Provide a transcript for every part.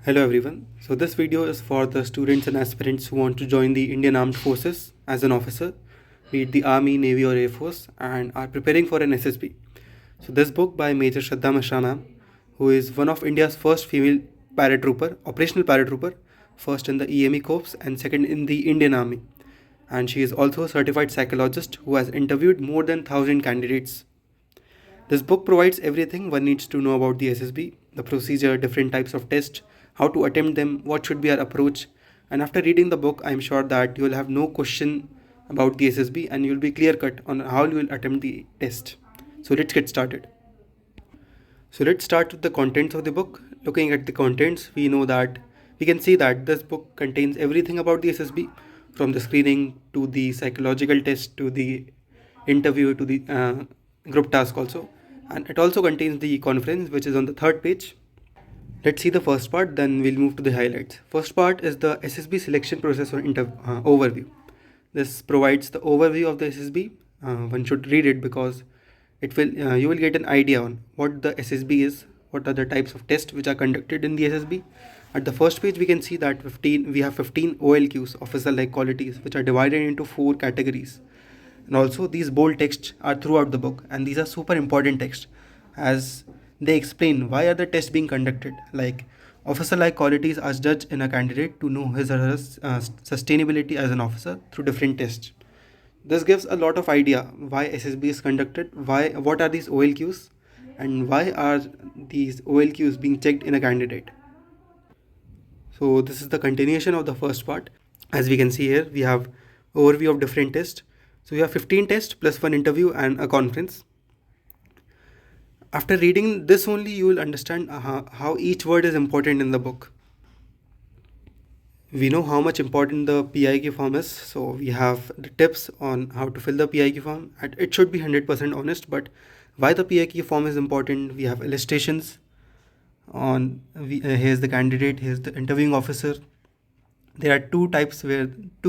Hello everyone. So this video is for the students and aspirants who want to join the Indian Armed Forces as an officer, be it the Army, Navy or Air Force, and are preparing for an SSB. So this book by Major Shraddha Mishra ma'am, who is one of India's first female paratrooper, operational paratrooper, first in the EME Corps and second in the Indian Army. And she is also a certified psychologist who has interviewed more than 1,000 candidates. This book provides everything one needs to know about the SSB, the procedure, different types of tests, how to attempt them, what should be our approach. And after reading the book, I am sure that you will have no question about the SSB and you will be clear cut on how you will attempt the test. So let's get started. So let's start with the contents of the book. Looking at the contents, we can see that this book contains everything about the SSB, from the screening to the psychological test to the interview to the group task also. And it also contains the conference, which is on the third page. Let's see the first part, then we'll move to the highlights. First part is the SSB selection process or overview. This provides the overview of the SSB. One should read it because you will get an idea on what the SSB is, what are the types of tests which are conducted in the SSB. At the first page, we can see that we have 15 OLQs, officer-like qualities, which are divided into 4 categories. And also these bold texts are throughout the book, and these are super important texts as they explain why are the tests being conducted, like officer-like qualities as judged in a candidate to know his or her sustainability as an officer through different tests. This gives a lot of idea why SSB is conducted, what are these OLQs, and why are these OLQs being checked in a candidate. So this is the continuation of the first part. As we can see here, we have overview of different tests. So we have 15 tests plus one interview and a conference. After reading this only, you will understand how each word is important in the book. We know how much important the PIQ form is, so we have the tips on how to fill the PIQ form. It should be 100% honest, but why the PIQ form is important, we have illustrations on here's the candidate, here's the interviewing officer. There are two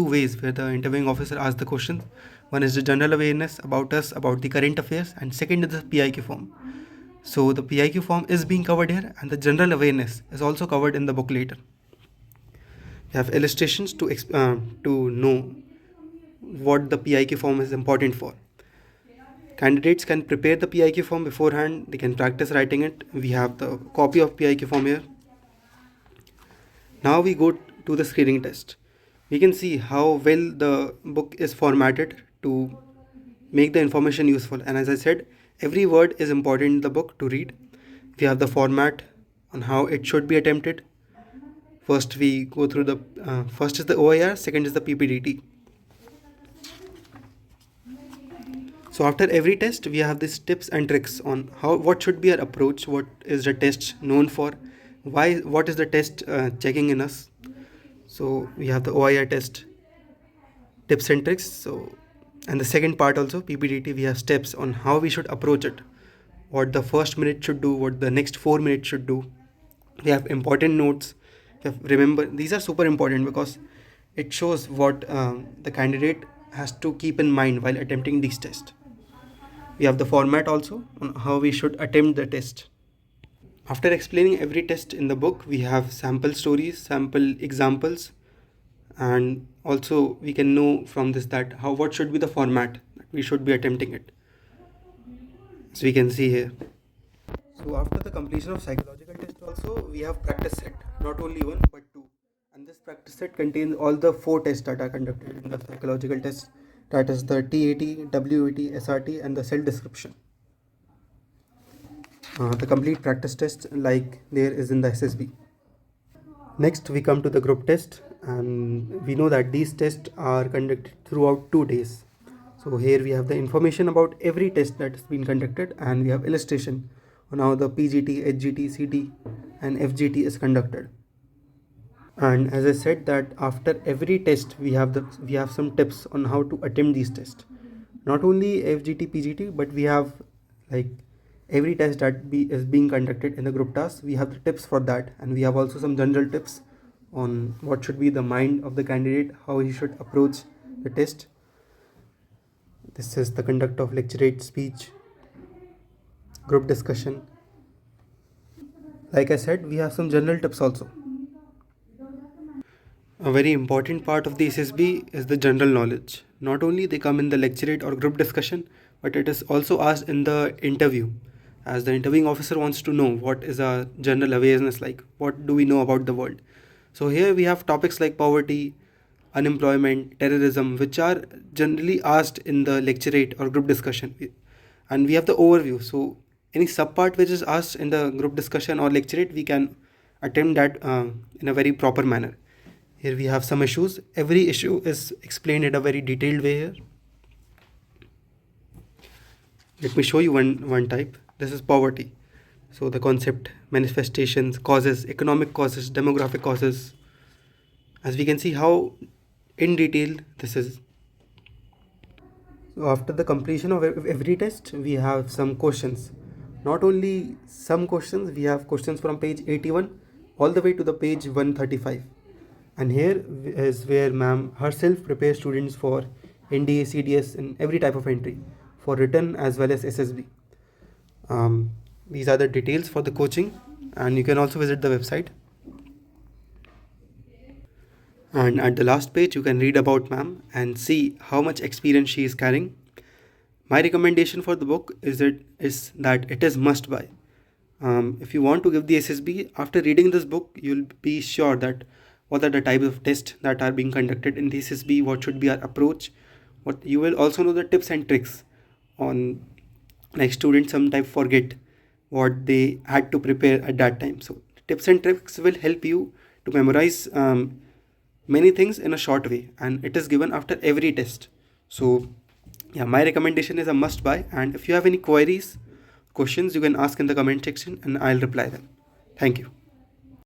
ways where the interviewing officer asks the questions. One is the general awareness about us, about the current affairs, and second is the PIQ form. So the PIQ form is being covered here, and the general awareness is also covered in the book later. We have illustrations to know what the PIQ form is important for. Candidates can prepare the PIQ form beforehand. They can practice writing it. We have the copy of PIQ form here. Now we go to the screening test. We can see how well the book is formatted to make the information useful. And as I said, every word is important in the book to read. We have the format on how it should be attempted. First we go through first is the OIR, second is the PPDT. So after every test, we have these tips and tricks on what should be our approach, what is the test known for, what is the test checking in us. So we have the OIR test, tips and tricks. And the second part also, PPDT, we have steps on how we should approach it, what the first minute should do, what the next 4 minutes should do. We have important notes. Remember, these are super important because it shows what the candidate has to keep in mind while attempting these tests. We have the format also on how we should attempt the test. After explaining every test in the book, we have sample stories, sample examples, and also we can know from this that what should be the format that we should be attempting it. So we can see here. So after the completion of psychological test also, we have practice set, not only one but 2. And this practice set contains all the 4 tests that are conducted in the psychological test. That is the TAT, WAT, SRT and the cell description. The complete practice test like there is in the SSB. Next we come to the group test, and we know that these tests are conducted throughout 2 days. So here we have the information about every test that has been conducted, and we have illustration on how the PGT, HGT, CT and FGT is conducted. And as I said that after every test we have some tips on how to attempt these tests. Not only FGT, PGT, but we have like every test that is being conducted in the group task, we have the tips for that, and we have also some general tips on what should be the mind of the candidate, how he should approach the test. This is the conduct of lecturate, speech, group discussion. Like I said, we have some general tips also. A very important part of the SSB is the general knowledge. Not only they come in the lecturate or group discussion, but it is also asked in the interview, as the interviewing officer wants to know what is our general awareness like, what do we know about the world. So here we have topics like poverty, unemployment, terrorism, which are generally asked in the lecturate or group discussion. And we have the overview. So any subpart which is asked in the group discussion or lecturate, we can attempt that in a very proper manner. Here we have some issues. Every issue is explained in a very detailed way here. Let me show you one type. This is poverty. So the concept, manifestations, causes, economic causes, demographic causes. As we can see how in detail this is. So after the completion of every test, we have some questions. Not only some questions, we have questions from page 81 all the way to the page 135. And here is where ma'am herself prepares students for NDA, CDS and every type of entry for written as well as SSB. These are the details for the coaching, and you can also visit the website. And at the last page, you can read about ma'am and see how much experience she is carrying. My recommendation for the book is that it is must buy. If you want to give the SSB, after reading this book, you'll be sure that what are the types of tests that are being conducted in the SSB, what should be our approach, what you will also know the tips and tricks on, like students sometimes forget what they had to prepare at that time. So tips and tricks will help you to memorize many things in a short way, and it is given after every test. So yeah, my recommendation is a must buy, and if you have any queries, questions, you can ask in the comment section and I'll reply them. Thank you.